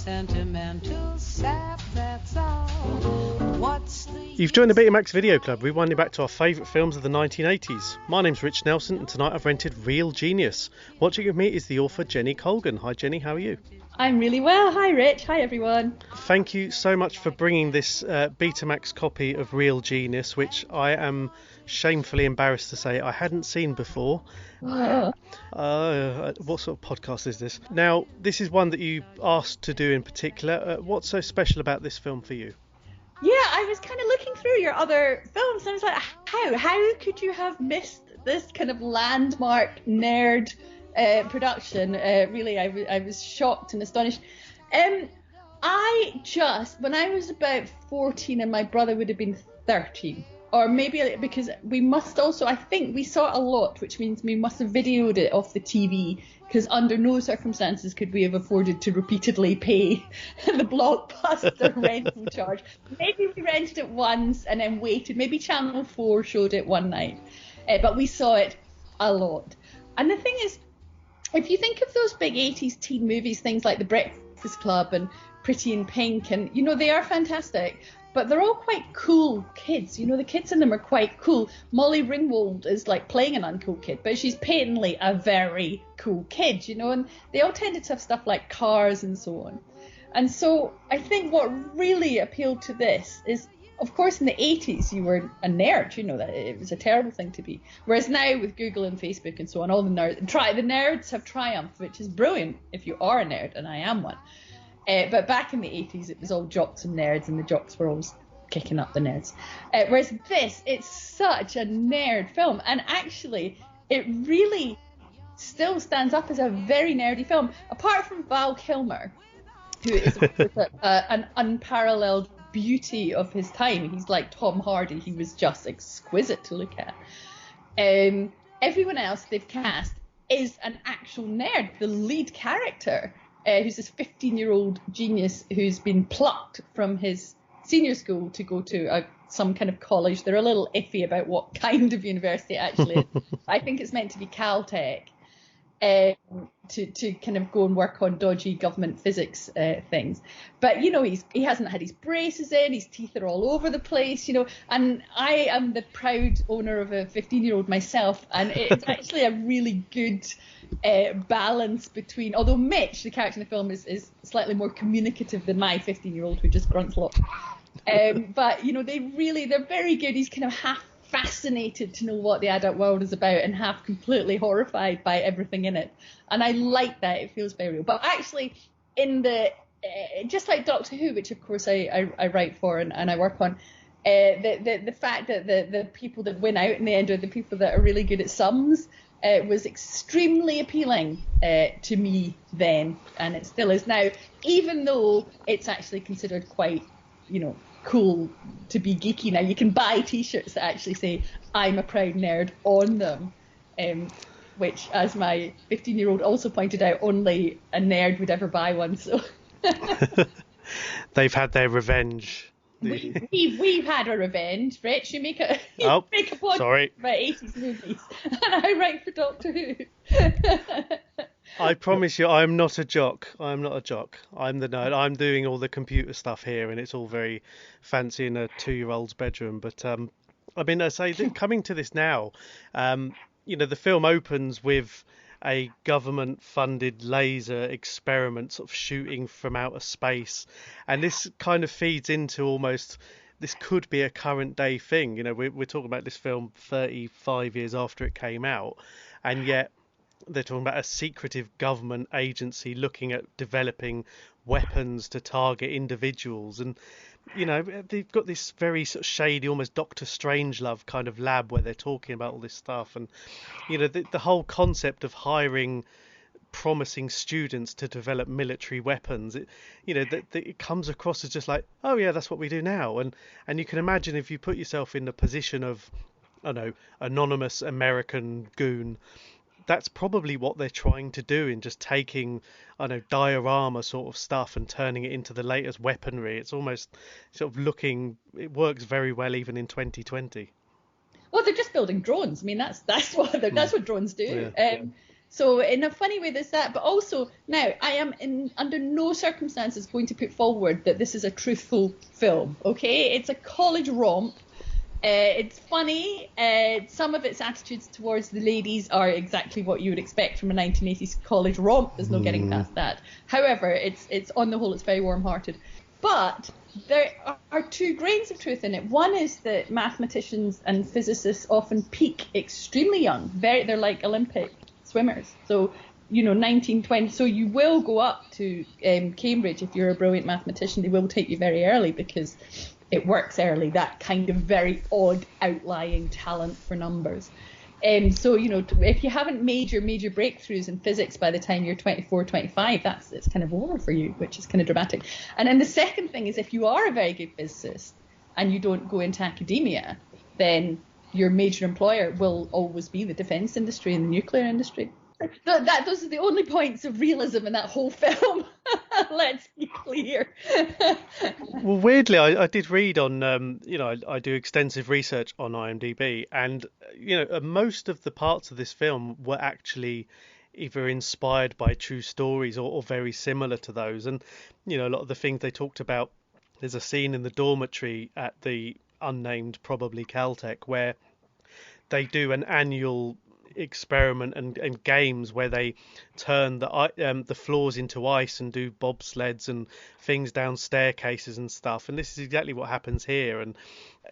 sentimental sap, that's all. What's the You've joined the Betamax Video Club, rewinding back to our favourite films of the 1980s. My name's Rich Nelson, and tonight I've rented Real Genius. Watching with me is the author Jenny Colgan. Hi Jenny, how are you? I'm really well. Hi Rich. Hi everyone. Thank you so much for bringing this Betamax copy of Real Genius, which I am shamefully embarrassed to say I hadn't seen before. Oh. What sort of podcast is this? Now, this is one that you asked to do in particular. What's so special about this film for you? Yeah, I was kind of looking through your other films and I was like, how could you have missed this kind of landmark nerd production? Really, I was shocked and astonished. When I was about 14 and my brother would have been 13, or maybe because we must also, I think we saw it a lot, which means we must have videoed it off the TV, because under no circumstances could we have afforded to repeatedly pay the Blockbuster rental charge. Maybe we rented it once and then waited. Maybe Channel 4 showed it one night, but we saw it a lot. And the thing is, if you think of those big 80s teen movies, things like The Breakfast Club and Pretty in Pink, and they are fantastic, but they're all quite cool kids. The kids in them are quite cool. Molly Ringwald is like playing an uncool kid, but she's patently a very cool kid, and they all tended to have stuff like cars and so on. And so I think what really appealed to this is, of course, in the 80s you were a nerd, that it was a terrible thing to be. Whereas now with Google and Facebook and so on, all the nerds have triumphed, which is brilliant if you are a nerd, and I am one. But back in the 80s, it was all jocks and nerds, and the jocks were always kicking up the nerds. Whereas this, it's such a nerd film. And actually, it really still stands up as a very nerdy film. Apart from Val Kilmer, who is an unparalleled beauty of his time. He's like Tom Hardy. He was just exquisite to look at. Everyone else they've cast is an actual nerd. The lead character, who's this 15-year-old genius who's been plucked from his senior school to go to some kind of college. They're a little iffy about what kind of university it actually is. I think it's meant to be Caltech, to kind of go and work on dodgy government physics things. But, he hasn't had his braces in, his teeth are all over the place, and I am the proud owner of a 15-year-old myself, and it's actually a really good balance between, although Mitch, the character in the film, is slightly more communicative than my 15-year-old who just grunts a lot. But, they're very good. He's kind of half fascinated to know what the adult world is about and half completely horrified by everything in it. And I like that. It feels very real. But actually, in the just like Doctor Who, which of course I write for and I work on, the fact that the people that win out in the end are the people that are really good at sums was extremely appealing to me then, and it still is now, even though it's actually considered quite, cool to be geeky now. You can buy t-shirts that actually say I'm a proud nerd on them, which, as my 15-year-old also pointed out, only a nerd would ever buy one. So they've had their revenge. We've had our revenge, Rich. You make a podcast sorry. about 80s movies, and I write for Doctor Who. I promise you, I'm not a jock. I'm not a jock. I'm the nerd. I'm doing all the computer stuff here, and it's all very fancy in a 2-year-old's bedroom. But I say, coming to this now, the film opens with a government-funded laser experiment sort of shooting from outer space, and this kind of feeds into almost, this could be a current day thing. We're talking about this film 35 years after it came out, and yet they're talking about a secretive government agency looking at developing weapons to target individuals, and they've got this very sort of shady, almost Dr. Strangelove kind of lab where they're talking about all this stuff. And the whole concept of hiring promising students to develop military weapons, it comes across as just like, oh yeah, that's what we do now. And you can imagine, if you put yourself in the position of, I don't know, anonymous American goon, that's probably what they're trying to do in just taking, diorama sort of stuff and turning it into the latest weaponry. It's almost sort of it works very well even in 2020. Well, they're just building drones. I mean, that's what drones do. Yeah. So in a funny way, there's that. But also, now, I am under no circumstances going to put forward that this is a truthful film, okay? It's a college romp. It's funny. Some of its attitudes towards the ladies are exactly what you would expect from a 1980s college romp. There's no getting past that. However, it's on the whole, it's very warm-hearted. But there are two grains of truth in it. One is that mathematicians and physicists often peak extremely young. They're like Olympic swimmers. So, 19, 20. So you will go up to Cambridge if you're a brilliant mathematician. They will take you very early because it works early, that kind of very odd outlying talent for numbers. So, if you haven't made your major breakthroughs in physics by the time you're 24, 25, it's kind of over for you, which is kind of dramatic. And then the second thing is, if you are a very good physicist and you don't go into academia, then your major employer will always be the defense industry and the nuclear industry. Those are the only points of realism in that whole film. Let's be clear. Well, weirdly, I did read on, I do extensive research on IMDb, and, most of the parts of this film were actually either inspired by true stories or very similar to those. And, a lot of the things they talked about, there's a scene in the dormitory at the unnamed, probably Caltech, where they do an annual experiment and games where they turn the floors into ice and do bobsleds and things down staircases and stuff. And this is exactly what happens here. And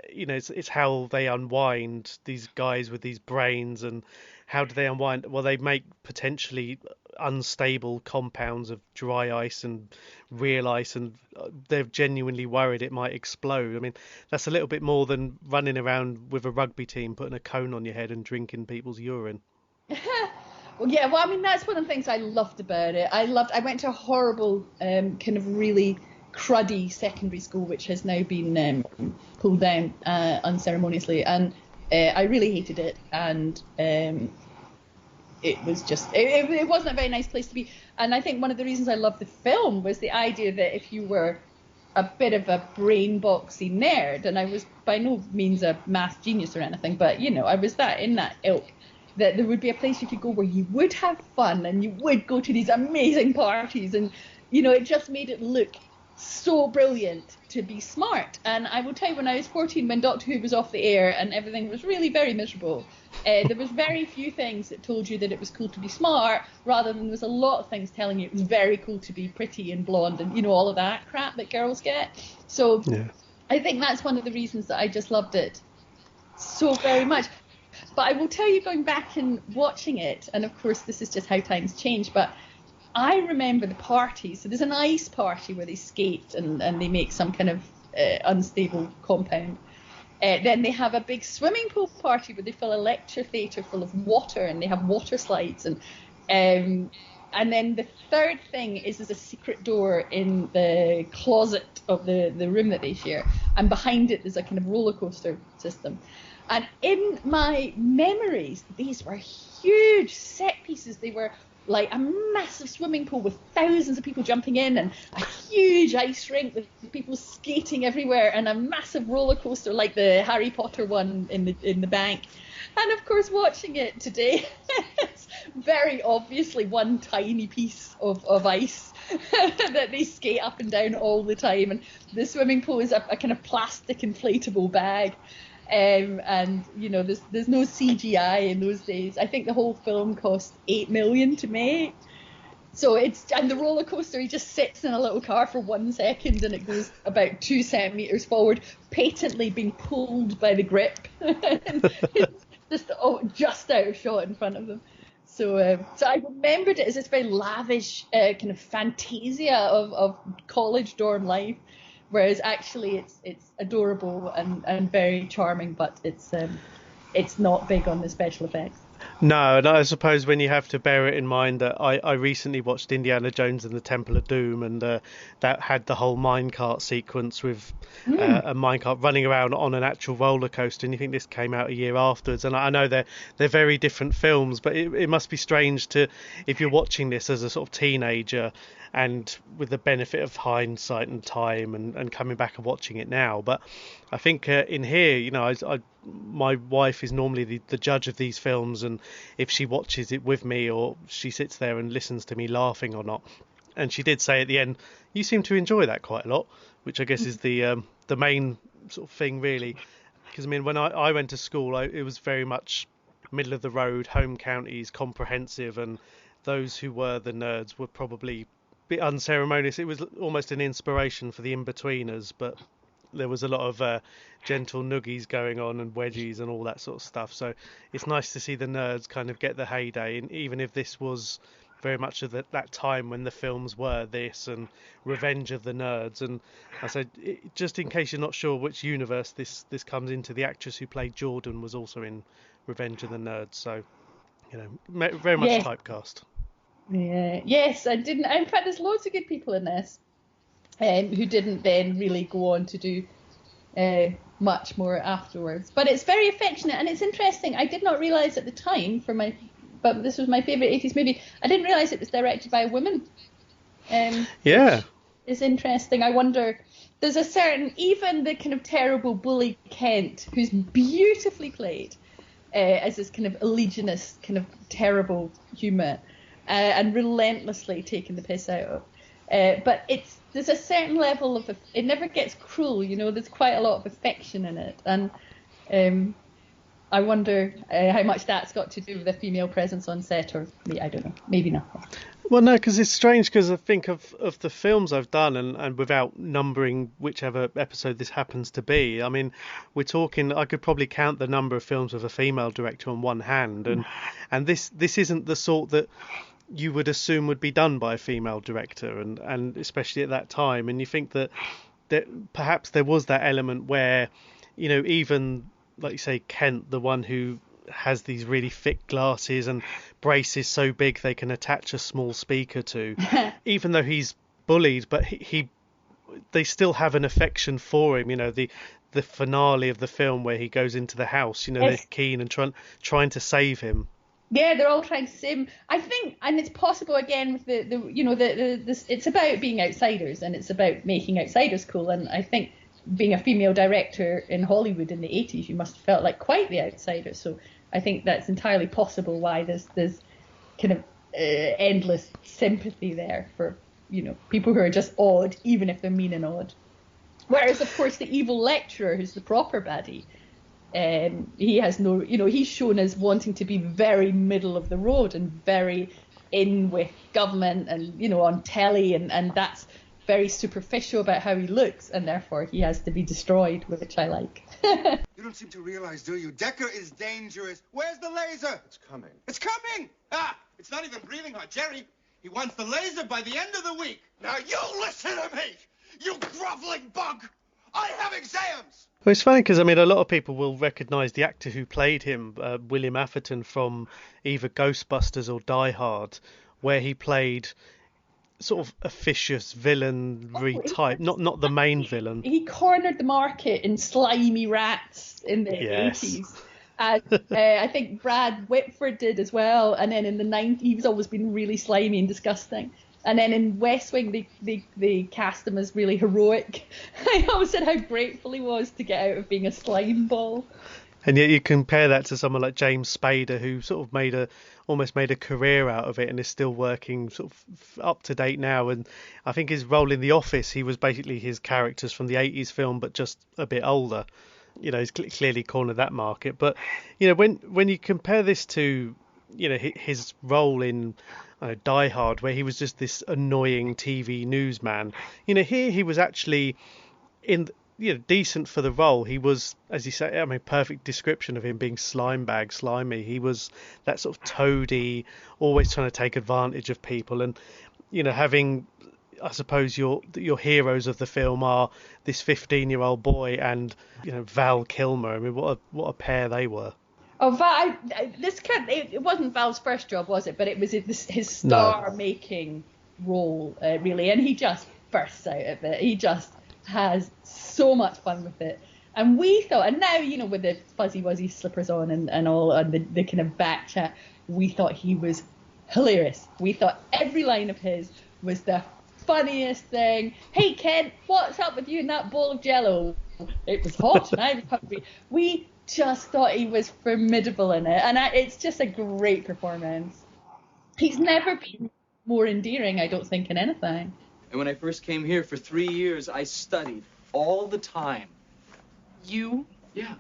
it's how they unwind these guys with these brains. And how do they unwind? Well, they make potentially unstable compounds of dry ice and real ice, and they're genuinely worried it might explode. I mean, that's a little bit more than running around with a rugby team putting a cone on your head and drinking people's urine. Well, yeah, I mean, that's one of the things I loved about it. I went to a horrible kind of really cruddy secondary school, which has now been pulled down unceremoniously, and I really hated it. And it was just, it wasn't a very nice place to be. And I think one of the reasons I loved the film was the idea that if you were a bit of a brain boxy nerd, and I was by no means a math genius or anything, but I was in that ilk, that there would be a place you could go where you would have fun and you would go to these amazing parties, and it just made it look so brilliant to be smart. And I will tell you, when I was 14, when Doctor Who was off the air and everything was really very miserable, there was very few things that told you that it was cool to be smart, rather than there was a lot of things telling you it was very cool to be pretty and blonde and all of that crap that girls get. So yeah. I think that's one of the reasons that I just loved it so very much. But I will tell you, going back and watching it, and of course this is just how times change, but I remember the parties. So there's an ice party where they skate and they make some kind of unstable compound. Then they have a big swimming pool party where they fill a lecture theatre full of water and they have water slides. And then the third thing is there's a secret door in the closet of the room that they share. And behind it there's a kind of roller coaster system. And in my memories, these were huge set pieces. They were like a massive swimming pool with thousands of people jumping in, and a huge ice rink with people skating everywhere, and a massive roller coaster like the Harry Potter one in the bank. And of course, watching it today, it's very obviously one tiny piece of ice that they skate up and down all the time. And the swimming pool is a kind of plastic inflatable bag. And there's no CGI in those days. I think the whole film cost $8 million to make. So and the roller coaster, he just sits in a little car for 1 second and it goes about 2 centimeters forward, patently being pulled by the grip. It's just out of shot in front of them. So I remembered it as this very lavish kind of fantasia of college dorm life. Whereas actually it's adorable and very charming, but it's not big on the special effects. No, and I suppose when you have to bear it in mind that I recently watched Indiana Jones and the Temple of Doom, and that had the whole minecart sequence with a minecart running around on an actual roller coaster, and you think this came out a year afterwards. And I know they're very different films, but it must be strange if you're watching this as a sort of teenager and with the benefit of hindsight and time and coming back and watching it now. But I think in here, my wife is normally the judge of these films, and if she watches it with me or she sits there and listens to me laughing or not, and she did say at the end, you seem to enjoy that quite a lot, which I guess is the main sort of thing really. Because I mean, when I went to school, it was very much middle of the road, home counties, comprehensive, and those who were the nerds were probably a bit unceremonious. It was almost an inspiration for the in-betweeners, but there was a lot of gentle noogies going on and wedgies and all that sort of stuff. So it's nice to see the nerds kind of get the heyday, and even if this was very much of that time when the films were this and Revenge of the Nerds. And I said, just in case you're not sure which universe this comes into, the actress who played Jordan was also in Revenge of the Nerds. So, very much typecast. Yeah. Yes, I didn't. In fact, there's loads of good people in this who didn't then really go on to do much more afterwards. But it's very affectionate, and it's interesting. I did not realise at the time but this was my favourite 80s movie. I didn't realise it was directed by a woman. Yeah. It's interesting. I wonder, there's a certain, even the kind of terrible bully Kent, who's beautifully played as this kind of allegionist, kind of terrible humour, and relentlessly taking the piss out of. But there's a certain level of, it never gets cruel, there's quite a lot of affection in it. And I wonder how much that's got to do with a female presence on set, or I don't know, maybe not. Well, no, because it's strange, because I think of the films I've done, and without numbering whichever episode this happens to be, I mean, we're talking, I could probably count the number of films with a female director on one hand, and this isn't the sort that you would assume would be done by a female director, and especially at that time. And you think that perhaps there was that element where, even, like you say, Kent, the one who has these really thick glasses and braces so big they can attach a small speaker to, even though he's bullied, but they still have an affection for him. The finale of the film where he goes into the house, they're keen and trying to save him. Yeah, they're all trying to save him. I think, and it's possible again with it's about being outsiders, and it's about making outsiders cool. And I think, being a female director in Hollywood in the 80s, you must have felt like quite the outsider. So I think that's entirely possible why there's kind of endless sympathy there for, people who are just odd, even if they're mean and odd. Whereas, of course, the evil lecturer, who's the proper baddie, he has no, he's shown as wanting to be very middle of the road and very in with government and, on telly, and that's very superficial about how he looks, and therefore he has to be destroyed, which I like. You don't seem to realize, do you? Decker is dangerous. Where's the laser? It's coming. It's coming! It's not even breathing hard, Jerry. He wants the laser by the end of the week. Now you listen to me, you groveling bug. I have exams. Well, it's funny because, a lot of people will recognise the actor who played him, William Atherton, from either Ghostbusters or Die Hard, where he played sort of officious villain type, not the main villain. He cornered the market in slimy rats in the 80s. I think Brad Whitford did as well, and then in the 90s he's always been really slimy and disgusting. And then in West Wing they cast him as really heroic. I always said how grateful he was to get out of being a slime ball. And yet you compare that to someone like James Spader, who sort of almost made a career out of it and is still working sort of up to date now. And I think his role in The Office, he was basically his characters from the 80s film, but just a bit older. He's clearly cornered that market. But, when you compare this to, his role in Die Hard, where he was just this annoying TV newsman, here he was actually decent for the role. He was, as you say, perfect description of him being slimy. He was that sort of toady, always trying to take advantage of people, and having, I suppose, your heroes of the film are this 15-year-old boy and Val Kilmer. What a pair they were. Oh, Val! It wasn't Val's first job, was it? But it was his star-making role, really, and he just bursts out of it. He just has so much fun with it. And we thought, and now, with the fuzzy wuzzy slippers on and all, and the kind of back chat, we thought he was hilarious. We thought every line of his was the funniest thing. Hey Ken, what's up with you and that bowl of Jello? It was hot and I was hungry. We just thought he was formidable in it, and it's just a great performance. He's never been more endearing, I don't think, in anything. And when I first came here for 3 years, I studied all the time. You? Yeah.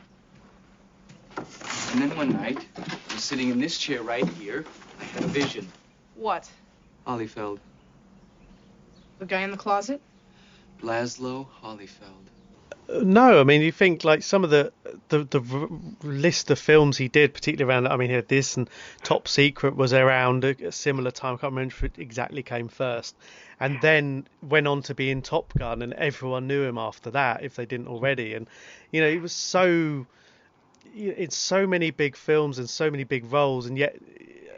And then one night, I was sitting in this chair right here. I had a vision. What? Holyfeld. The guy in the closet? Laszlo Holyfeld. No, I mean, you think like some of the list of films he did, particularly around, I mean, he had this, and Top Secret was around a similar time. I can't remember if it exactly came first, and then went on to be in Top Gun, and everyone knew him after that if they didn't already. And you know, he was so in so many big films and so many big roles, and yet,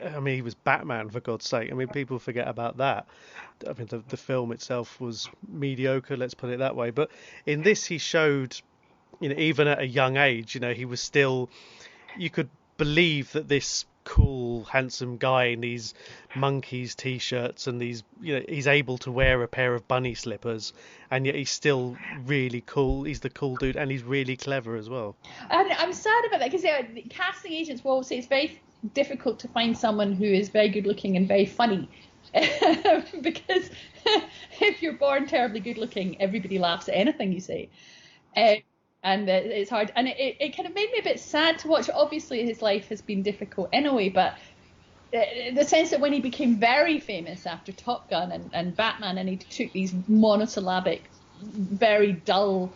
I mean, he was Batman, for God's sake. I mean, people forget about that. I mean, the film itself was mediocre, let's put it that way. But in this, he showed, you know, even at a young age, you know, he was still, you could believe that this cool, handsome guy in these monkeys t-shirts and these, you know, he's able to wear a pair of bunny slippers, and yet he's still really cool. He's the cool dude, and he's really clever as well. And I'm sad about that, because casting agents will say it's very difficult to find someone who is very good looking and very funny. Because if you're born terribly good looking, everybody laughs at anything you say. And it's hard. And it kind of made me a bit sad to watch. Obviously, his life has been difficult anyway, but the sense that when he became very famous after Top Gun and Batman, and he took these monosyllabic, very dull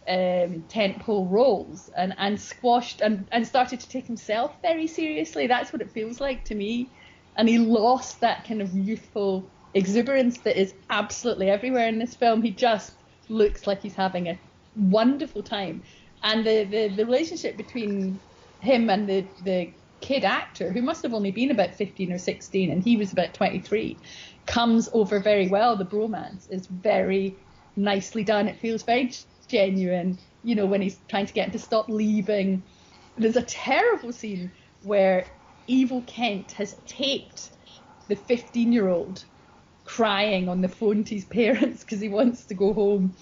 tentpole roles and squashed and started to take himself very seriously. That's what it feels like to me. And he lost that kind of youthful exuberance that is absolutely everywhere in this film. He just looks like he's having a wonderful time. And the relationship between him and the kid actor, who must have only been about 15 or 16, and he was about 23, comes over very well. The bromance is very nicely done. It feels very genuine, you know, when he's trying to get him to stop leaving. There's a terrible scene where Evil Kent has taped the 15-year-old crying on the phone to his parents because he wants to go home,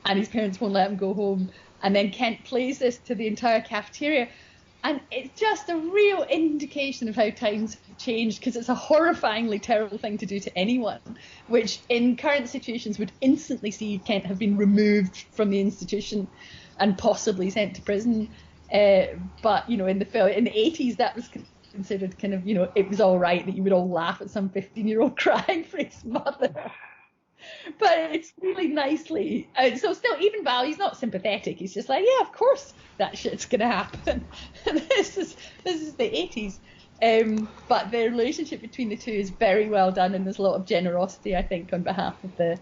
and his parents won't let him go home. And then Kent plays this to the entire cafeteria, and it's just a real indication of how times have changed, because it's a horrifyingly terrible thing to do to anyone, which in current situations would instantly see Kent have been removed from the institution and possibly sent to prison. But you know, in the 80s, that was considered kind of, you know, it was all right that you would all laugh at some 15-year-old crying for his mother. But it's really nicely, so still, even Val, he's not sympathetic. He's just like, yeah, of course that shit's gonna happen. this is the 80s. But the relationship between the two is very well done, and there's a lot of generosity, I think, on behalf of the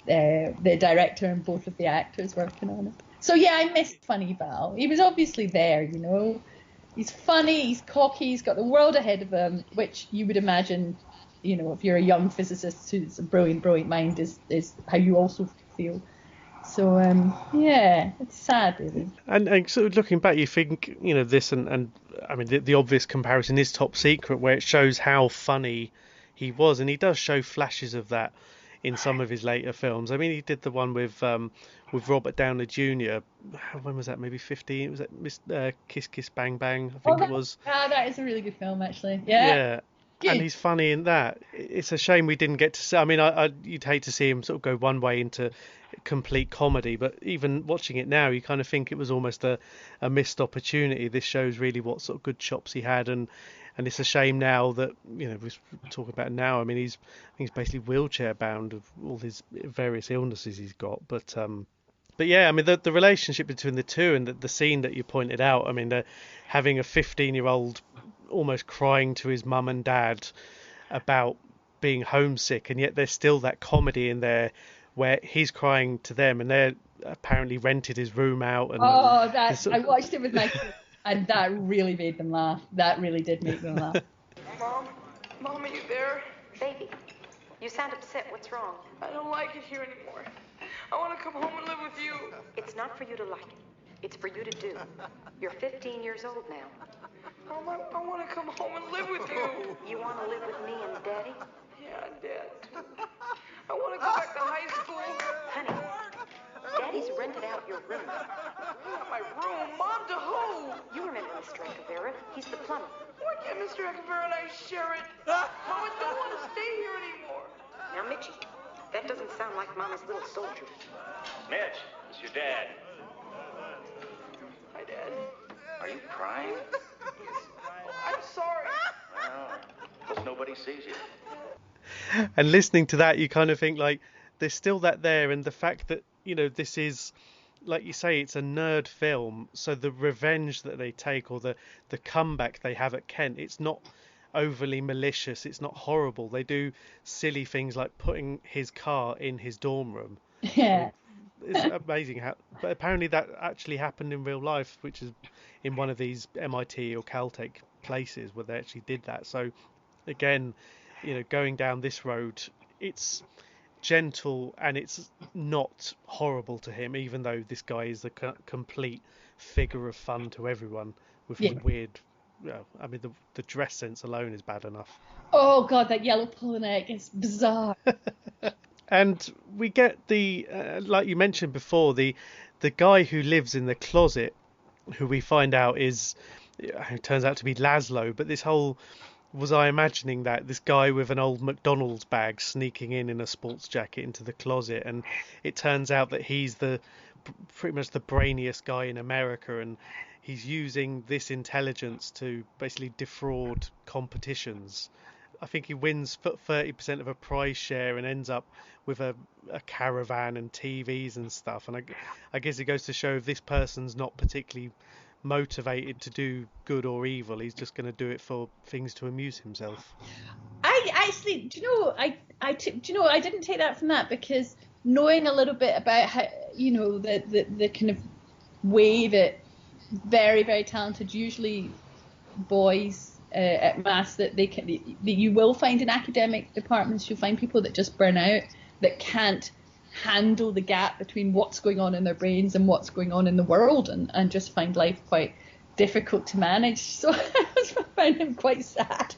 director and both of the actors working on it. So yeah, I missed Funny Val. He was obviously there, you know. He's funny, he's cocky, he's got the world ahead of him, which you would imagine, you know, if you're a young physicist who's a brilliant mind, is how you also feel. So, yeah, it's sad, really. And sort of looking back, you think, you know, this and I mean, the obvious comparison is Top Secret, where it shows how funny he was, and he does show flashes of that in some of his later films. I mean, he did the one with Robert Downey Jr. When was that? Maybe 15? Was that Kiss Kiss Bang Bang? I think it was. That is a really good film, actually. Yeah. And he's funny in that. It's a shame we didn't get to see. I mean, you'd hate to see him sort of go one way into complete comedy, but even watching it now, you kind of think it was almost a missed opportunity. This shows really what sort of good chops he had, and it's a shame now that, you know, we're talking about it now. I mean, I think he's basically wheelchair bound of all his various illnesses he's got, but yeah, I mean, the relationship between the two, and the scene that you pointed out, I mean, they're having a 15-year-old almost crying to his mum and dad about being homesick, and yet there's still that comedy in there where he's crying to them, and they're apparently rented his room out. And I watched it with my kids, and that really made them laugh. That really did make them laugh. Mom, are you there? Baby, you sound upset. What's wrong? I don't like it here anymore. I want to come home and live with you. It's not for you to like it. It's for you to do. You're 15 years old now. Mom, I want to come home and live with you. You want to live with me and Daddy? Yeah, Dad. I want to go back to rented out your room. My room? Mom, to who? You remember Mr. Echeverria? He's the plumber. Why can't Mr. Echeverria and I share it? Mom, I don't want to stay here anymore. Now, Mitchie, that doesn't sound like Mama's little soldier. Mitch, it's your dad. Hi, Dad. Are you crying? I'm sorry. Well, because nobody sees you. And listening to that, you kind of think like there's still that there, and the fact that, you know, this is, like you say, it's a nerd film, so the revenge that they take, or the comeback they have at Kent, it's not overly malicious, it's not horrible. They do silly things like putting his car in his dorm room. Yeah. It's amazing how, but apparently that actually happened in real life, which is in one of these MIT or Caltech places where they actually did that. So again, you know, going down this road, it's gentle and it's not horrible to him, even though this guy is a complete figure of fun to everyone with his weird, I mean, the dress sense alone is bad enough. Oh god, that yellow polo neck is bizarre. And we get the like you mentioned before, the guy who lives in the closet, who we find out is, it turns out to be Laszlo. But this whole, was I imagining that, this guy with an old McDonald's bag sneaking in a sports jacket into the closet, and it turns out that he's pretty much the brainiest guy in America, and he's using this intelligence to basically defraud competitions. I think he wins 30% of a prize share and ends up with a caravan and TVs and stuff. And I guess it goes to show if this person's not particularly motivated to do good or evil, he's just going to do it for things to amuse himself. I actually, do you know, I didn't take that from that, because knowing a little bit about how, you know, the kind of way that very, very talented, usually boys at mass, that you will find in academic departments, you'll find people that just burn out, that can't handle the gap between what's going on in their brains and what's going on in the world, and just find life quite difficult to manage. So I find him quite sad,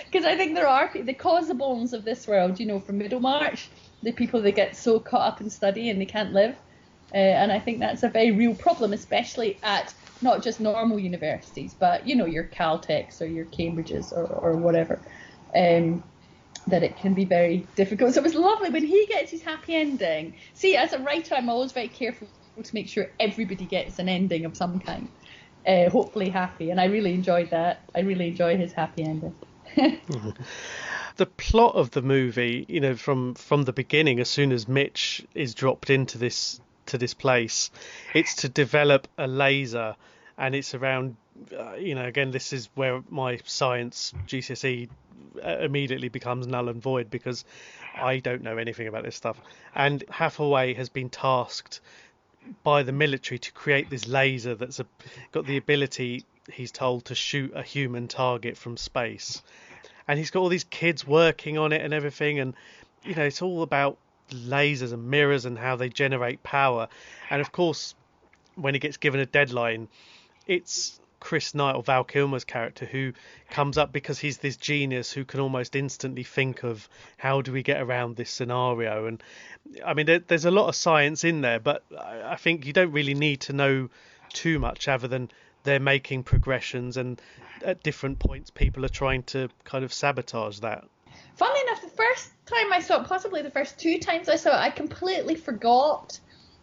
because I think there are the causables of this world, you know, from Middlemarch, the people that get so caught up in study and they can't live, and I think that's a very real problem, especially at not just normal universities, but, you know, your Caltechs or your Cambridges or whatever, that it can be very difficult. So it was lovely when he gets his happy ending. See, as a writer, I'm always very careful to make sure everybody gets an ending of some kind, hopefully happy, and I really enjoyed that. I really enjoyed his happy ending. The plot of the movie, you know, from the beginning, as soon as Mitch is dropped into this place, it's to develop a laser, and it's around, you know, again, this is where my science GCSE immediately becomes null and void, because I don't know anything about this stuff. And Hathaway has been tasked by the military to create this laser that's got the ability, he's told, to shoot a human target from space. And he's got all these kids working on it and everything, and, you know, it's all about lasers and mirrors and how they generate power. And of course, when he gets given a deadline, it's Chris Knight, or Val Kilmer's character, who comes up, because he's this genius who can almost instantly think of how do we get around this scenario. And I mean, there's a lot of science in there, but I think you don't really need to know too much other than they're making progressions, and at different points people are trying to kind of sabotage that. Funnily enough, the first time I saw it, possibly the first two times I saw it, I completely forgot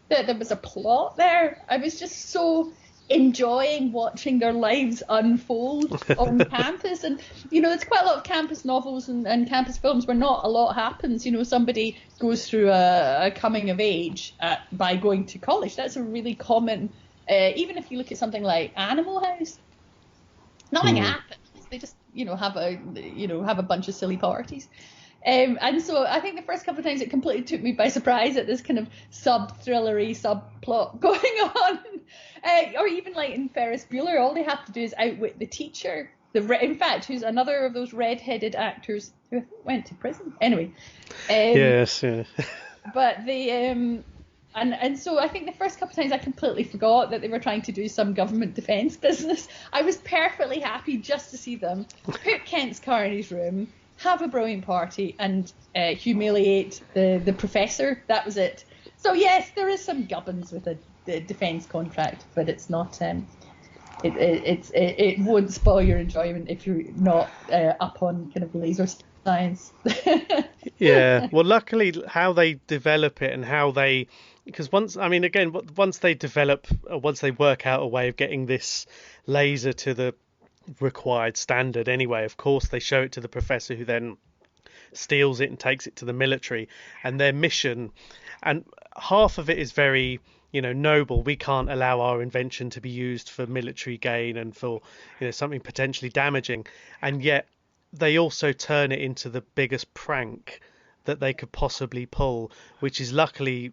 that there was a plot there. I was just so enjoying watching their lives unfold on campus. And, you know, there's quite a lot of campus novels and campus films where not a lot happens. You know, somebody goes through a coming of age by going to college. That's a really common, even if you look at something like Animal House, nothing happens. They just, you know, have a bunch of silly parties. And so I think the first couple of times it completely took me by surprise at this kind of sub-thrillery subplot going on. Or even like in Ferris Bueller, all they have to do is outwit the teacher. In fact, who's another of those red-headed actors who I think went to prison. Anyway. Yes, yeah. But the... And so I think the first couple of times I completely forgot that they were trying to do some government defence business. I was perfectly happy just to see them put Kent's car in his room, have a brilliant party, and humiliate the professor. That was it. So yes, there is some gubbins with the defence contract, but it's not. It won't spoil your enjoyment if you're not up on kind of laser science. Yeah, well, luckily, how they develop it and how they, because once they develop, once they work out a way of getting this laser to the required standard anyway, of course, they show it to the professor, who then steals it and takes it to the military, and their mission, and half of it is very, noble. We can't allow our invention to be used for military gain and for, something potentially damaging, and yet they also turn it into the biggest prank that they could possibly pull, which is, luckily,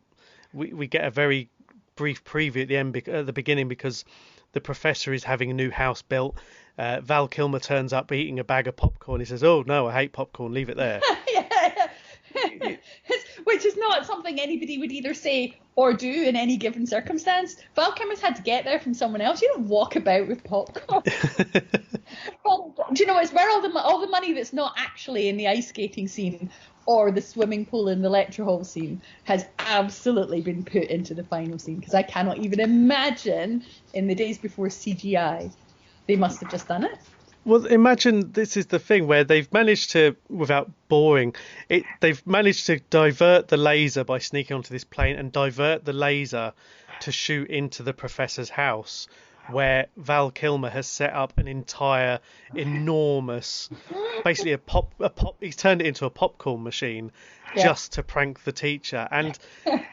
we get a very brief preview at the end, at the beginning, because the professor is having a new house built. Val Kilmer turns up eating a bag of popcorn. He says, "Oh no, I hate popcorn. Leave it there." Yeah. Which is not something anybody would either say or do in any given circumstance. Val Kilmer's had to get there from someone else. You don't walk about with popcorn. Well, do you know, it's where all the money that's not actually in the ice skating scene or the swimming pool in the lecture hall scene has absolutely been put into the final scene, because I cannot even imagine, in the days before CGI, they must have just done it. Well, imagine this is the thing where they've managed to, without boring it, they've managed to divert the laser by sneaking onto this plane and divert the laser to shoot into the professor's house, where Val Kilmer has set up an entire enormous, basically a pop. He's turned it into a popcorn machine, just to prank the teacher. And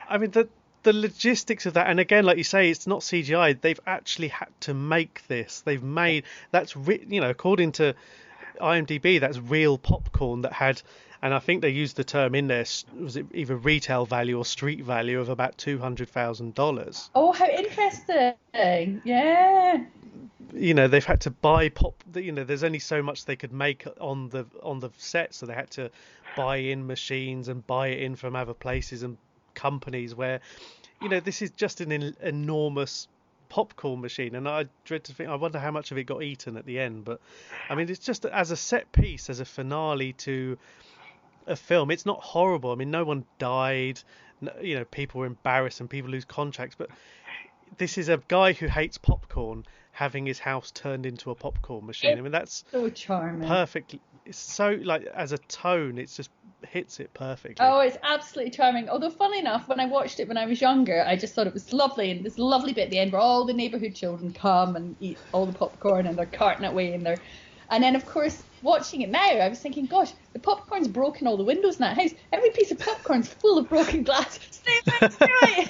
I mean, the logistics of that, and again, like you say, it's not CGI. They've actually had to make this. They've made, that's according to IMDb, that's real popcorn that had, and I think they used the term in there, was it either retail value or street value of about $200,000. Oh, how interesting! Yeah. They've had to buy there's only so much they could make on the set, so they had to buy in machines and buy it in from other places and companies where, this is just an enormous popcorn machine, and I dread to think, I wonder how much of it got eaten at the end. But I mean, it's just as a set piece, as a finale to a film, it's not horrible. I mean, no one died, people were embarrassed and people lose contracts, but this is a guy who hates popcorn having his house turned into a popcorn machine. I mean, that's so charming. Perfect. It's so, like, as a tone, it's just hits it perfectly. Oh, it's absolutely charming. Although, funnily enough, when I watched it when I was younger, I just thought it was lovely. And this lovely bit at the end where all the neighbourhood children come and eat all the popcorn and they're carting it away. And then, of course, watching it now, I was thinking, gosh, the popcorn's broken all the windows in that house. Every piece of popcorn's full of broken glass. Stay away.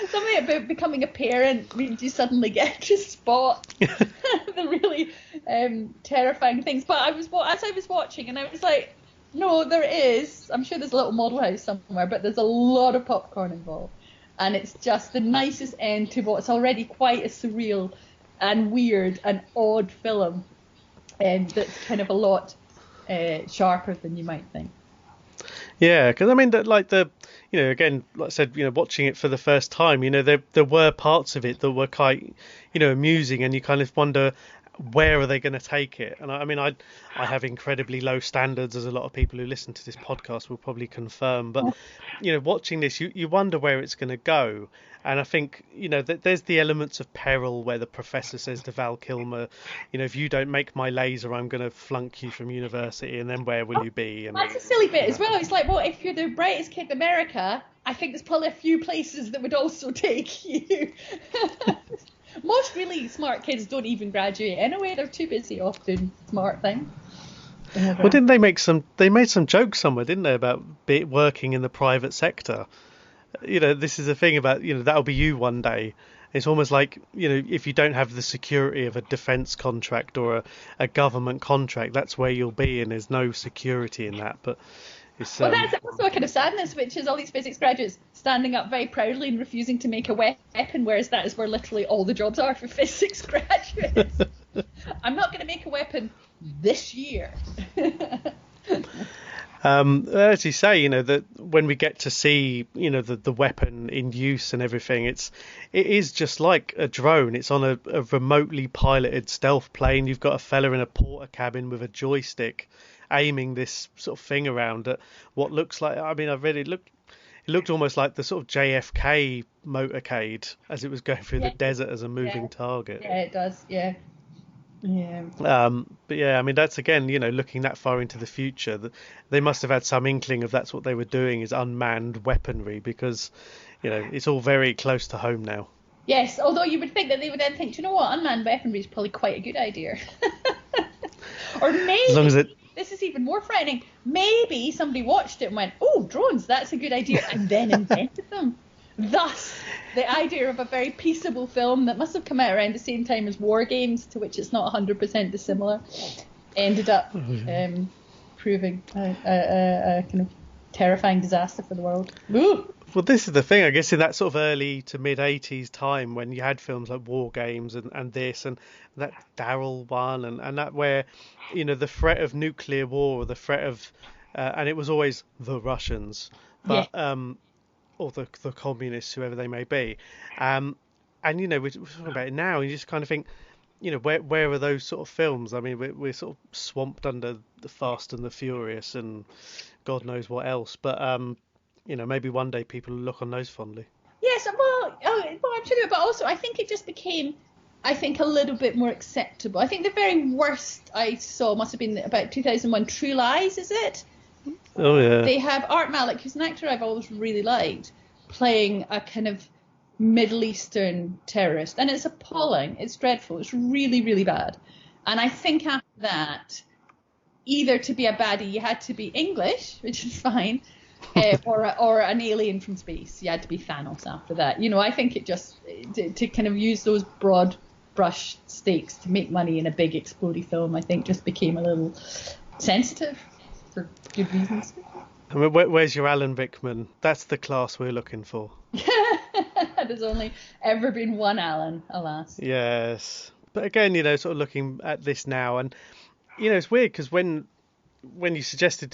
Something about becoming a parent means you suddenly get to spot the really terrifying things. But as I was watching, and I was like, no, there is. I'm sure there's a little model house somewhere, but there's a lot of popcorn involved. And it's just the nicest end to what's already quite a surreal and weird and odd film. That's kind of a lot sharper than you might think. Yeah, because I mean, again, like I said, watching it for the first time, there were parts of it that were quite, amusing, and you kind of wonder, where are they going to take it? And I mean, I have incredibly low standards, as a lot of people who listen to this podcast will probably confirm. But watching this, you wonder where it's going to go. And I think there's the elements of peril where the professor says to Val Kilmer, if you don't make my laser, I'm going to flunk you from university. And then where will you be? And that's a silly bit as well. It's like, well, if you're the brightest kid in America, I think there's probably a few places that would also take you. Most really smart kids don't even graduate anyway. They're too busy off doing smart things. Well, didn't they make some? They made some jokes somewhere, didn't they, about working in the private sector? This is the thing about that'll be you one day. It's almost like if you don't have the security of a defence contract or a government contract, that's where you'll be, and there's no security in that. But it's well, that's also a kind of sadness, which is all these physics graduates standing up very proudly and refusing to make a weapon, whereas that is where literally all the jobs are for physics graduates. I'm not going to make a weapon this year. As you say, that when we get to see, the weapon in use and everything, it is just like a drone. It's on a remotely piloted stealth plane. You've got a fella in a porter cabin with a joystick aiming this sort of thing around at what looks like, I mean, it looked almost like the sort of JFK motorcade as it was going through the Yeah. desert as a moving target. Yeah, it does. Yeah. Yeah. But yeah, I mean, that's again, looking that far into the future, they must have had some inkling of that's what they were doing, is unmanned weaponry, because, it's all very close to home now. Yes, although you would think that they would then think, do you know what, unmanned weaponry is probably quite a good idea. Or maybe, As long as this is even more frightening, maybe somebody watched it and went, oh, drones, that's a good idea, and then invented them. Thus, the idea of a very peaceable film that must have come out around the same time as War Games, to which it's not 100% dissimilar, ended up proving a kind of terrifying disaster for the world. Ooh. Well, this is the thing, I guess, in that sort of early to mid 80s time when you had films like War Games and this and that Daryl one and that where, the threat of nuclear war or the threat of, and it was always the Russians, but or the communists, whoever they may be, and we're talking about it now, and you just kind of think, where are those sort of films? I mean, we're sort of swamped under the Fast and the Furious and God knows what else, but maybe one day people will look on those fondly. Yes, well, absolutely, but also I think it just became, a little bit more acceptable. I think the very worst I saw must have been about 2001 True Lies, is it? Oh, yeah. They have Art Malik, who's an actor I've always really liked, playing a kind of Middle Eastern terrorist. And it's appalling. It's dreadful. It's really, really bad. And I think after that, either to be a baddie, you had to be English, which is fine, or an alien from space. You had to be Thanos after that. I think it just, to kind of use those broad brush stakes to make money in a big explodey film, I think just became a little sensitive. For good reasons. I mean, where's your Alan Rickman? That's the class we're looking for. There's only ever been one Alan, alas. Yes. But again, sort of looking at this now, and, it's weird because when you suggested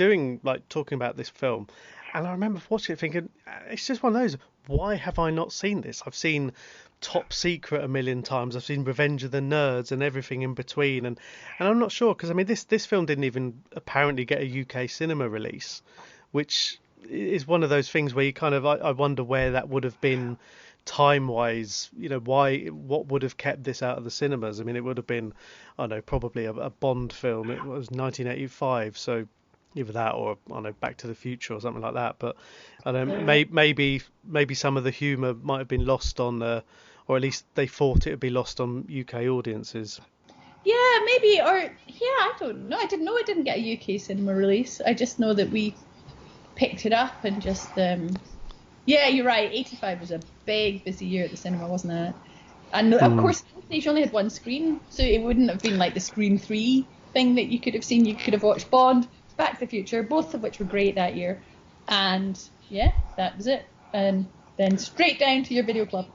talking about this film, and I remember watching it thinking, it's just one of those, why have I not seen this? I've seen Top Secret a million times. I've seen Revenge of the Nerds and everything in between, and I'm not sure, because I mean this film didn't even apparently get a UK cinema release, which is one of those things where you kind of I wonder where that would have been time wise. What would have kept this out of the cinemas? I mean, it would have been, I don't know, probably a Bond film. It was 1985, so either that or Back to the Future or something like that. But I don't know, maybe some of the humour might have been lost on or at least they thought it would be lost on UK audiences. Yeah, maybe, I don't know. I didn't know it didn't get a UK cinema release. I just know that we picked it up and just, yeah, you're right. 85 was a big, busy year at the cinema, wasn't it? And of course, they only had one screen, so it wouldn't have been like the Screen 3 thing that you could have seen. You could have watched Bond, Back to the Future, both of which were great that year. And yeah, that was it. And then straight down to your video club.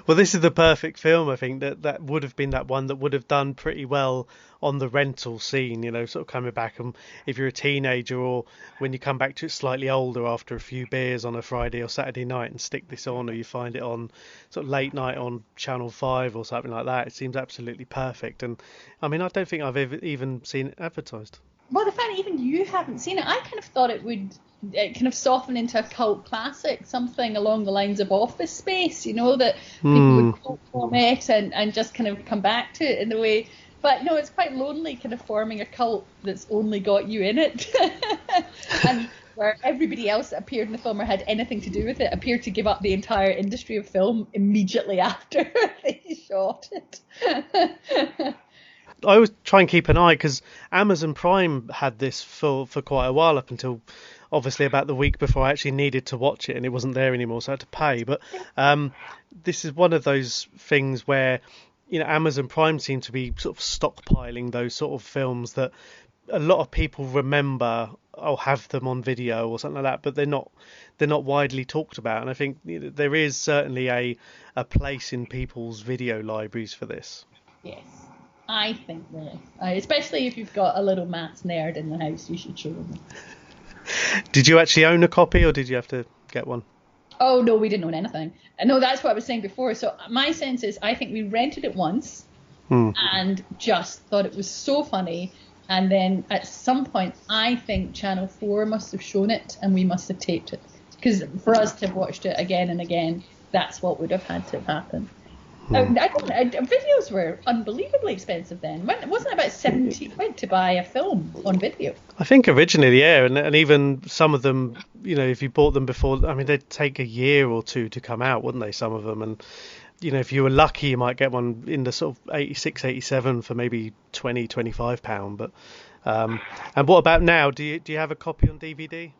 Well, this is the perfect film, I think, that would have been that one that would have done pretty well on the rental scene, sort of coming back, and if you're a teenager or when you come back to it slightly older after a few beers on a Friday or Saturday night and stick this on, or you find it on sort of late night on Channel 5 or something like that, it seems absolutely perfect. And I mean, I don't think I've ever even seen it advertised. Well, the fact that even you haven't seen it, I kind of thought it would kind of soften into a cult classic, something along the lines of Office Space, that people would quote from it and just kind of come back to it in a way. But no, it's quite lonely kind of forming a cult that's only got you in it. And where everybody else that appeared in the film or had anything to do with it appeared to give up the entire industry of film immediately after they shot it. I always try and keep an eye, because Amazon Prime had this for quite a while, up until obviously about the week before I actually needed to watch it, and it wasn't there anymore, so I had to pay. But this is one of those things where Amazon Prime seem to be sort of stockpiling those sort of films that a lot of people remember or have them on video or something like that, but they're not widely talked about. And I think there is certainly a place in people's video libraries for this. Yes. I think really, especially if you've got a little maths nerd in the house, you should show them. Did you actually own a copy, or did you have to get one? Oh no, we didn't own anything. No, that's what I was saying before. So my sense is, I think we rented it once and just thought it was so funny And then at some point, I think Channel 4 must have shown it and we must have taped it. Because for us to have watched it again and again, that's what would have had to have happened. Videos were unbelievably expensive then. Wasn't it about 70 quid to buy a film on video? I think originally, yeah, and even some of them, you know, if you bought them before, I mean, they'd take a year or two to come out, wouldn't they, some of them? And, you know, if you were lucky, you might get one in the sort of 86, 87 for maybe 20, £25. But, and what about now? Do you have a copy on DVD?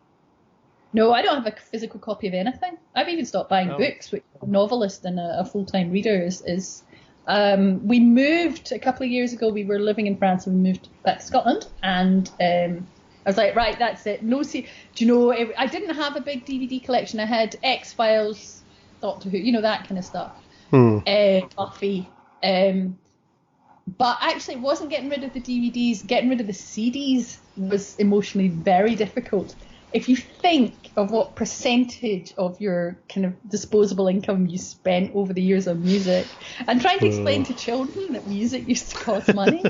No, I don't have a physical copy of anything. I've even stopped buying books, which a novelist and a full-time reader is. We moved a couple of years ago. We were living in France and we moved back to Scotland. And I was like, right, that's it. No, do you know, I didn't have a big DVD collection. I had X-Files, Doctor Who, you know, that kind of stuff. Buffy. But actually, it wasn't getting rid of the DVDs. Getting rid of the CDs was emotionally very difficult. If you think of what percentage of your kind of disposable income you spent over the years on music, and trying to explain to children that music used to cost money,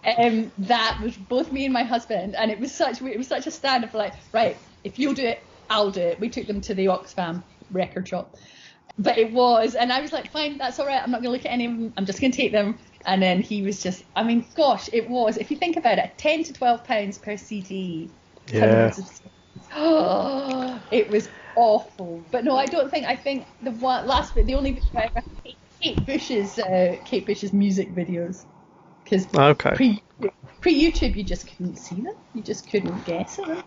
that was both me and my husband, and it was such a stand of like, right, if you'll do it, I'll do it. We took them to the Oxfam record shop, but it was, and I was like, fine, that's all right. I'm not going to look at any of them. I'm just going to take them. And then he was just, I mean, gosh, it was. If you think about it, £10 to £12 per CD. Yeah. Oh, it was awful. But no, I think the only video I ever Kate Bush's music videos, because pre YouTube you just couldn't see them, you just couldn't guess them.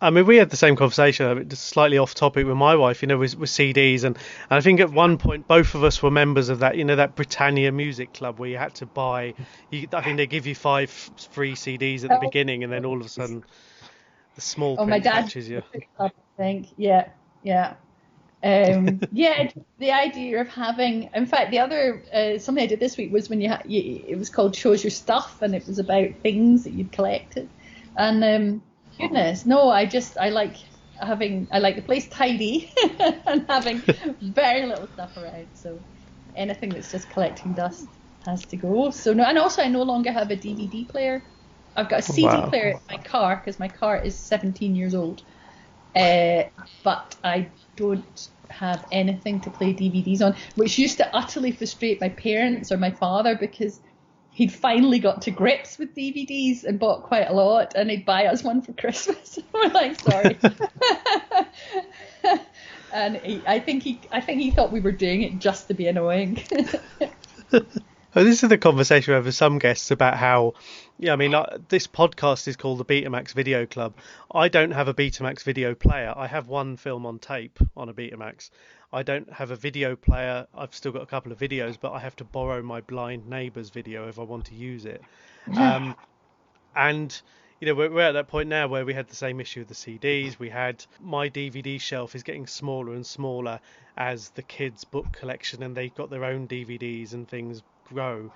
I mean, we had the same conversation, just slightly off topic, with my wife, you know, with CDs, and I think at one point both of us were members of that, you know, that Britannia Music Club where you had to buy. I think they give you 5 free CDs at the beginning, and then all of a sudden the small print catches you. I think, yeah. The idea of having, in fact, the other something I did this week was when it was called Shows Your Stuff, and it was about things that you'd collected, and goodness, no, I like the place tidy and having very little stuff around. So anything that's just collecting dust has to go. So no, and also I no longer have a DVD player. I've got a CD player in my car because my car is 17 years old, but I don't have anything to play DVDs on, which used to utterly frustrate my parents or my father because he'd finally got to grips with DVDs and bought quite a lot, and he'd buy us one for Christmas. We're like, sorry. And I think he thought we were doing it just to be annoying. Well, this is the conversation we have with some guests about how, I mean, this podcast is called the Betamax Video Club. I don't have a Betamax video player. I have one film on tape on a Betamax. I don't have a video player. I've still got a couple of videos, but I have to borrow my blind neighbour's video if I want to use it. And, you know, we're at that point now where we had the same issue with the CDs. We had my DVD shelf is getting smaller and smaller as the kids' book collection and they've got their own DVDs and things grow.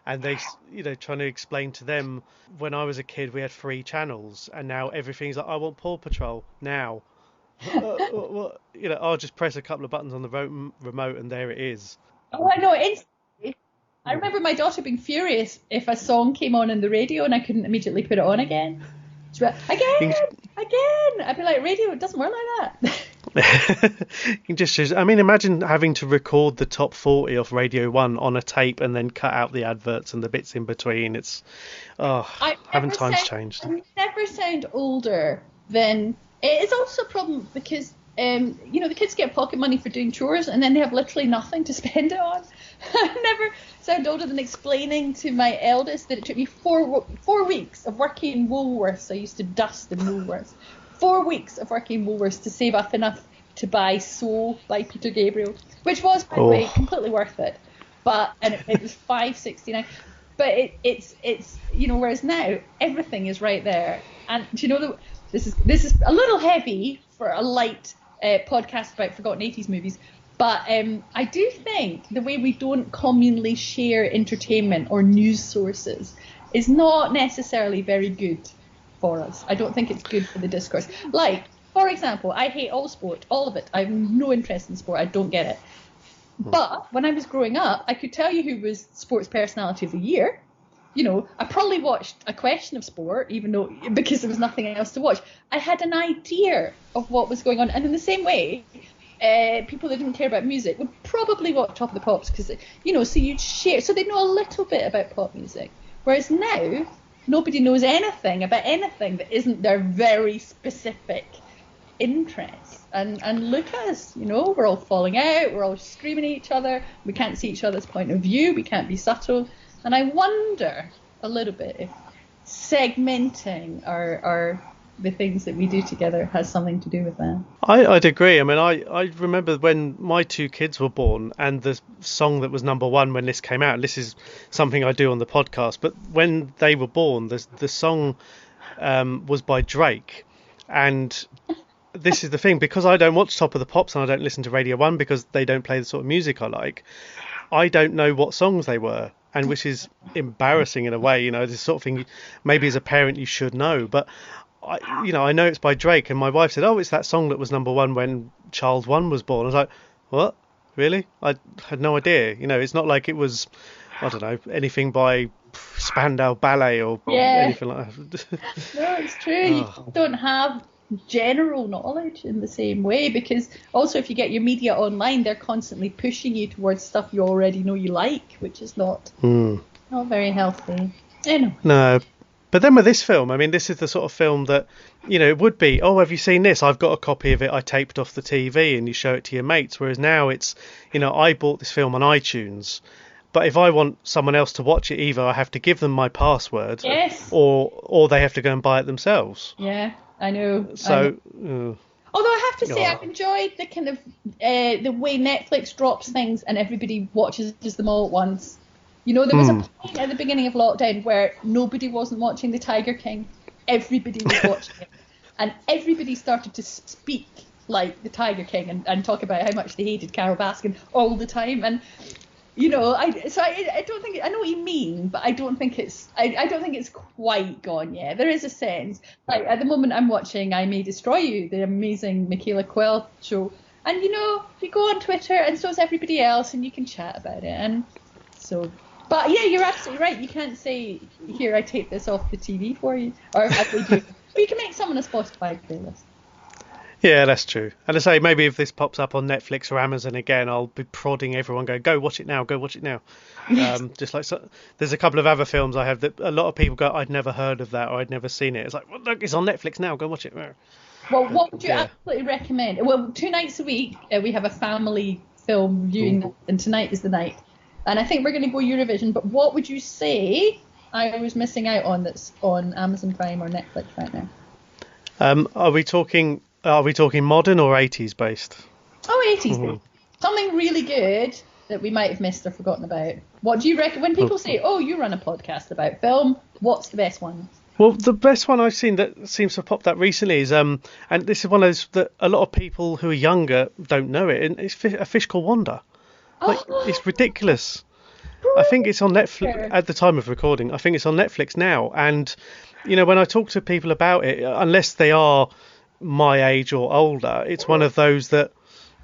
And they, you know, trying to explain to them, when I was a kid, we had 3 channels, and now everything's like, I want Paw Patrol now. You know, I'll just press a couple of buttons on the remote, and there it is. Oh, I know. I remember my daughter being furious if a song came on in the radio and I couldn't immediately put it on again. She'd be like, again. I'd be like, radio, it doesn't work like that. You can just, I mean, imagine having to record the top 40 off Radio 1 on a tape and then cut out the adverts and the bits in between. It's, haven't times changed? I never sound older than, it is also a problem because, you know, the kids get pocket money for doing chores and then they have literally nothing to spend it on. I never sound older than explaining to my eldest that it took me 4 weeks of working in Woolworths. I used to dust in Woolworths. 4 weeks of working in Woolworths to save up enough to buy So by Peter Gabriel, which was, by the way, completely worth it. But it was $5.69. But it's you know, whereas now everything is right there. And do you know this is a little heavy for a light podcast about forgotten 80s movies. But I do think the way we don't communally share entertainment or news sources is not necessarily very good for us. I don't think it's good for the discourse. Like, for example, I hate all sport, all of it. I have no interest in sport. I don't get it. But when I was growing up, I could tell you who was Sports Personality of the Year. I probably watched A Question of Sport, even though, because there was nothing else to watch. I had an idea of what was going on. And in the same way, people that didn't care about music would probably watch Top of the Pops because, so you'd share, so they know a little bit about pop music. Whereas now, nobody knows anything about anything that isn't their very specific interests. And look at us, we're all falling out, we're all screaming at each other, we can't see each other's point of view, we can't be subtle. And I wonder a little bit if segmenting the things that we do together has something to do with that. I'd agree. I mean, I remember when my two kids were born and the song that was number one when this came out, and this is something I do on the podcast, but when they were born, the song was by Drake. And this is the thing, because I don't watch Top of the Pops and I don't listen to Radio 1 because they don't play the sort of music I like, I don't know what songs they were. And which is embarrassing in a way, this sort of thing maybe as a parent you should know. But I know it's by Drake, and my wife said, "Oh, it's that song that was number one when Child 1 was born." I was like, "What? Really? I had no idea." It's not like it was, I don't know, anything by Spandau Ballet or anything like that. No, it's true. You don't have general knowledge in the same way, because also if you get your media online, they're constantly pushing you towards stuff you already know you like, which is not very healthy. Anyway. No. But then with this film, I mean, this is the sort of film that, it would be, oh, have you seen this? I've got a copy of it. I taped off the TV, and you show it to your mates. Whereas now it's, I bought this film on iTunes. But if I want someone else to watch it, either I have to give them my password, yes, or they have to go and buy it themselves. Yeah, I know. So, although I have to say, I've enjoyed the kind of the way Netflix drops things and everybody watches them all at once. There was a point at the beginning of lockdown where nobody wasn't watching The Tiger King. Everybody was watching it. And everybody started to speak like The Tiger King and talk about how much they hated Carol Baskin all the time. And, I don't think, I know what you mean, but I don't think it's quite gone yet. There is a sense. Like, at the moment I'm watching I May Destroy You, the amazing Michaela Quell show. And, you go on Twitter, and so is everybody else, and you can chat about it. And so... But yeah, you're absolutely right. You can't say, here, I take this off the TV for you. Or if they do. But you can make someone a Spotify playlist. Yeah, that's true. And I say, maybe if this pops up on Netflix or Amazon again, I'll be prodding everyone, going, go watch it now, go watch it now. Just like, there's a couple of other films I have that a lot of people go, I'd never heard of that, or I'd never seen it. It's like, well, look, it's on Netflix now, go watch it. Well, what would you absolutely recommend? Well, 2 nights a week, we have a family film viewing, and tonight is the night. And I think we're going to go Eurovision, but what would you say I was missing out on that's on Amazon Prime or Netflix right now? Are we talking modern or 80s based? Oh, 80s based. Something really good that we might have missed or forgotten about. What do you reckon? When people say, oh, you run a podcast about film, what's the best one? Well, the best one I've seen that seems to have popped up recently is, and this is one of those that a lot of people who are younger don't know it, and it's A Fish Called Wanda. Like, it's ridiculous. I think it's on Netflix at the time of recording. I think it's on Netflix now. And, when I talk to people about it, unless they are my age or older, it's one of those that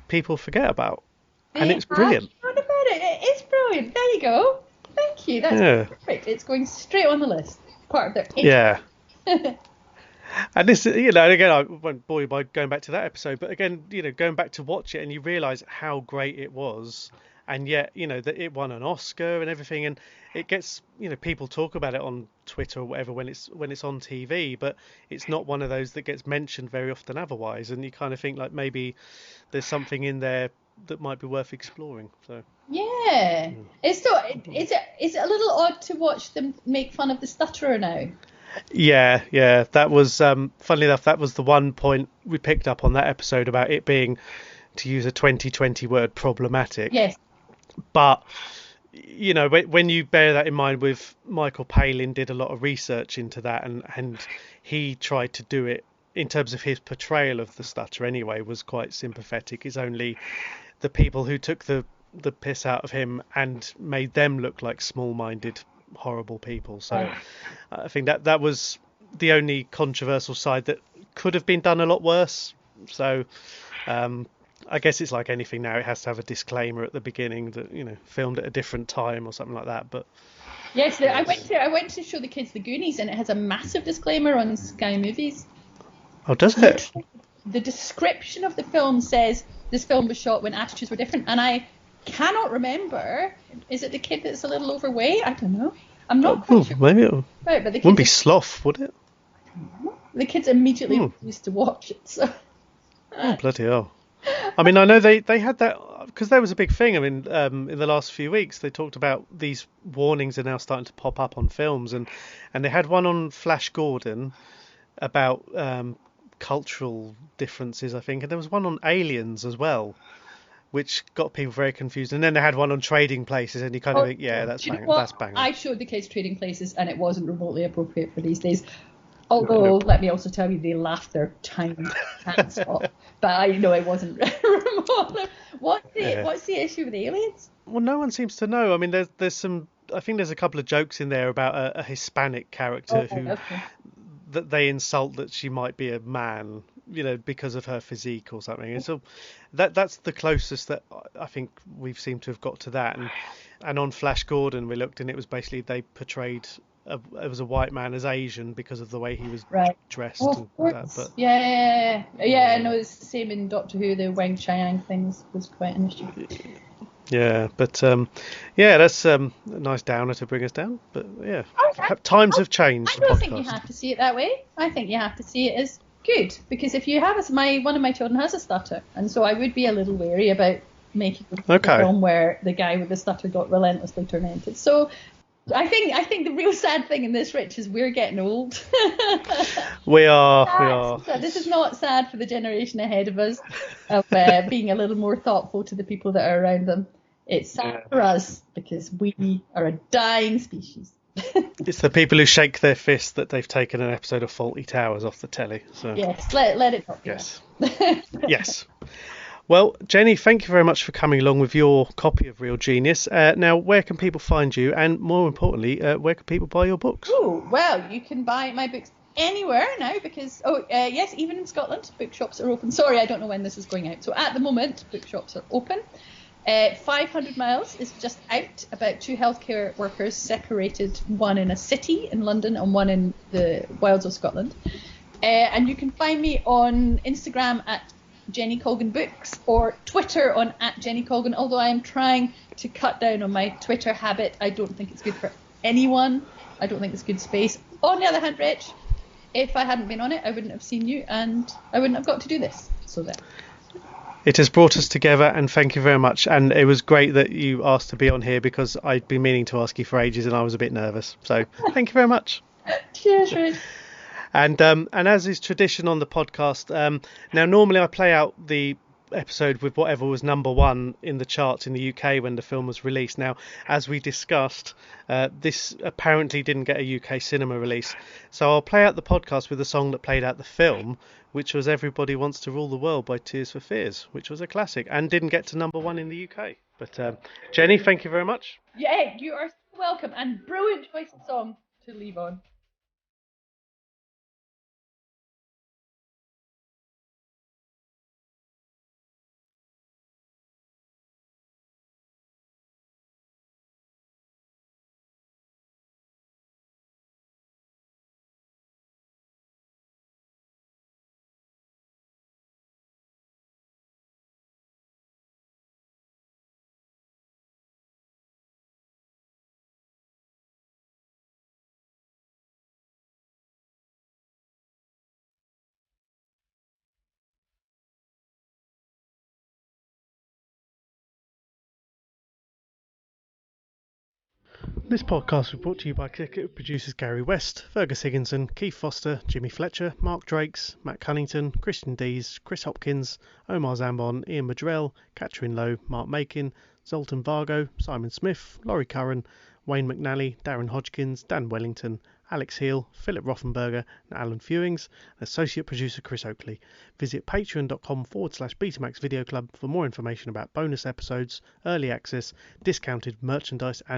people forget about. And it's brilliant. What about it? It is brilliant. There you go. Thank you. That's perfect. It's going straight on the list. Part of their Yeah. And this, again, I won't bore you by going back to that episode, but again, going back to watch it and you realise how great it was, and yet, that it won an Oscar and everything, and it gets, people talk about it on Twitter or whatever when it's on TV, but it's not one of those that gets mentioned very often otherwise, and you kind of think like maybe there's something in there that might be worth exploring. So yeah, is it a little odd to watch them make fun of the stutterer now? Yeah. That was, funnily enough, that was the one point we picked up on that episode about it being, to use a 2020 word, problematic. Yes. But, when you bear that in mind with Michael Palin did a lot of research into that, and he tried to do it in terms of his portrayal of the stutter anyway, was quite sympathetic. It's only the people who took the piss out of him and made them look like small-minded, horrible people. So I think that was the only controversial side that could have been done a lot worse. So I guess it's like anything now; it has to have a disclaimer at the beginning that filmed at a different time or something like that. But Yes, I went to show the kids the Goonies, and it has a massive disclaimer on Sky Movies. oh, does it? The description of the film says this film was shot when attitudes were different, and I cannot remember. Is it the kid that's a little overweight? I don't know. I'm not quite sure. Maybe it Right, but the wouldn't kids, be sloth, would it? the kids immediately refused to watch it. So. Oh, bloody hell. I mean, I know they had that because there was a big thing. I mean, in the last few weeks, they talked about these warnings are now starting to pop up on films, and they had one on Flash Gordon about cultural differences, I think, and there was one on aliens as well, which got people very confused. And then they had one on Trading Places, and you kind of think, yeah, that's bang. That's bang. I showed the kids Trading Places, and it wasn't remotely appropriate for these days. Although, let me also tell you, they laughed their tiny hands off. But I know it wasn't remote. What's the issue with aliens? Well, no one seems to know. I mean, there's some. I think there's a couple of jokes in there about a Hispanic character that they insult that she might be a man, because of her physique or something. And so that's the closest that I think we've seemed to have got to that. And on Flash Gordon, we looked, and it was basically they portrayed. It was a white man as Asian because of the way he was dressed. Oh, and that, but yeah. No, it's the same in Doctor Who. The Wang Chiang things was quite an issue. Yeah, but that's a nice downer to bring us down. But yeah, times have changed. I don't think you have to see it that way. I think you have to see it as good, because if you have one of my children has a stutter, and so I would be a little wary about making a film where the guy with the stutter got relentlessly tormented. So. I think the real sad thing in this, Rich, is we're getting old. We are. So this is not sad for the generation ahead of us of being a little more thoughtful to the people that are around them. It's sad for us because we are a dying species. It's the people who shake their fist that they've taken an episode of Fawlty Towers off the telly. So. Yes, let it talk. Yes. Yes. Well, Jenny, thank you very much for coming along with your copy of Real Genius. Now, where can people find you? And more importantly, where can people buy your books? Oh, well, you can buy my books anywhere now because, yes, even in Scotland, bookshops are open. Sorry, I don't know when this is going out. So at the moment, bookshops are open. 500 Miles is just out, about two healthcare workers separated, one in a city in London and one in the wilds of Scotland. And you can find me on Instagram at Jenny Colgan Books or Twitter on @Jenny Colgan, although I am trying to cut down on my Twitter habit. I don't think it's good for anyone. I don't think it's good space. On the other hand, Rich, if I hadn't been on it, I wouldn't have seen you and I wouldn't have got to do this. So there. It has brought us together, and thank you very much. And it was great that you asked to be on here because I'd been meaning to ask you for ages and I was a bit nervous. So thank you very much. Cheers, Rich. And as is tradition on the podcast, now normally I play out the episode with whatever was number one in the charts in the UK when the film was released. Now, as we discussed, this apparently didn't get a UK cinema release. So I'll play out the podcast with the song that played out the film, which was Everybody Wants to Rule the World by Tears for Fears, which was a classic and didn't get to number one in the UK. But Jenny, thank you very much. Yeah, you are so welcome, and brilliant choice of song to leave on. This podcast was brought to you by executive producers Gary West, Fergus Higginson, Keith Foster, Jimmy Fletcher, Mark Drakes, Matt Cunnington, Christian Dees, Chris Hopkins, Omar Zambon, Ian Madrell, Catherine Lowe, Mark Makin, Zoltan Vargo, Simon Smith, Laurie Curran, Wayne McNally, Darren Hodgkins, Dan Wellington, Alex Heal, Philip Rothenberger and Alan Fewings, and associate producer Chris Oakley. Visit patreon.com/Betamax Video Club for more information about bonus episodes, early access, discounted merchandise and